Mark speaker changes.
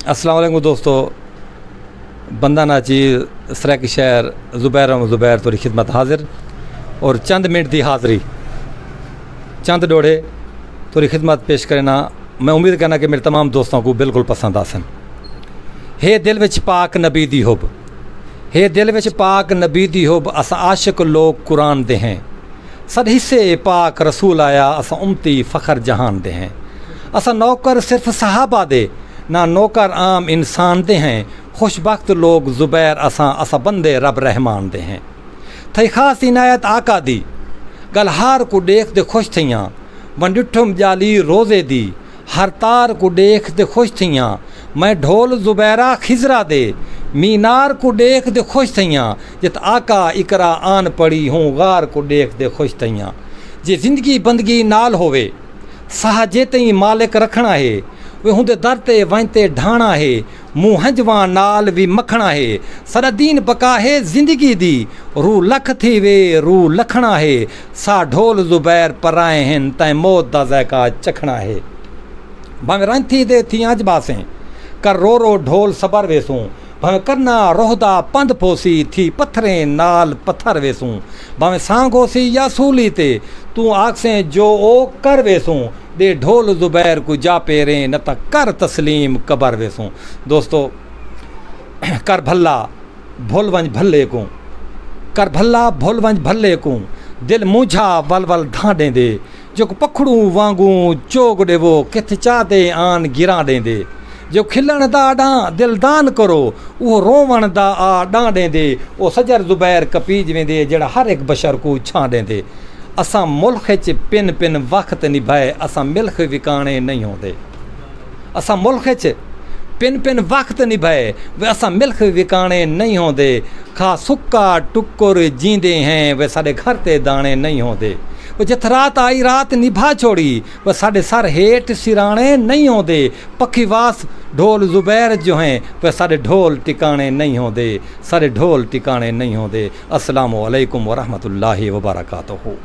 Speaker 1: अस्सलाम वालेकुम दोस्तों, बंदा नाचीर सराइकी शहर ज़ुबैर थोड़ी खिदमत हाजिर और चंद मिनट की हाज़री चंद डोड़े थोड़ी खिदमत पेश करना। मैं उम्मीद करना कि मेरे तमाम दोस्तों को बिल्कुल पसंद आसन। हे दिल विच पाक नबी दी हुब, हे दिल विच पाक नबी दी हुब, असा आशिक लोग कुरान दे हैं। सद हिस्से पाक रसूल आया, असा उम्मती फ़ख्र जहान दे हैं। असा नौकर सिर्फ सहाबा दे, ना नौकर आम इंसान दे हैं। खुशबख्त लोग ज़ुबैर असा बंदे रब रहमान दे हैं। थई ख़ास इनायत आका दी, गलहार को देख दे खुश थियाँ। वन डिठुम जाली रोज़े दी, हर तार को देख दे खुश थियाँ। मैं ढोल ज़ुबैरा खिजरा दे, मीनार को देख दे खुश थियाँ। जित आका इकरा आन पड़ी हूँ, गार को देख दे खुश थियाँ। जे ज़िंदगी बंदगी नाल होवे, साह जे तई मालिक रखना है। वे हुंदे दर ते वंते ढाणा है, मुँह हंजवा नाल भी मखना है। सरा दीन बका है ज़िंदगी दी, रू लख थी वे रू लखना है। सा ढोल ज़ुबैर पराए हैं, तै मौत दा ज़ैका चखना है। भावें रंथी दे थी अज बासें, कर रो रो ढोल सबर वेसूं। भावें करना रोहदा पंध पोसी, थी पत्थरें नाल पत्थर वेसूं। भावें सांगोसी या सूली ते, तू आखसें जो ओ कर वेसूं। दे ढोल ज़ुबैर को जा पेरें, न त कर तस्लीम कबर वेसूं। दोस्तों, कर भल्ला भुल वंज भल्ले को, कर भल्ला भुल वंज भल्ले को। दिल मुझा वल वल धांडे दे, जो पखड़ू वांगू चोग दे वो किथ चाहते आन गिरा देंदे। जो खिलन दा डां दिल दान करो, वो रोवण दा आ डांडे दे। वो सजर ज़ुबैर कपीज वेंदे, जड़ा हर एक बशर को छा देंदे। असा मुल्क च पिन पिन वक्त निभाए, असा मिल्क विकाणे नहीं होते। असा मुल्क च पिन पिन वक्त निभाए, वे असा मिल्क विकाणे नहीं होते। खा सुक्का टुक्कुर जींदे हैं, वे साढ़े घर ते दाने नहीं होते। वो जिथ रात आई रात निभा छोड़ी, वह साढ़े सर हेठ सिराने नहीं होते। पखीवास ढोल ज़ुबैर जो हैं, वह साढ़े ढोल टिकाने नहीं होते। सारे ढोल टिकाने नहीं होते। अस्सलामु अलैकुम व रहमतुल्लाहि व बरकातुहू।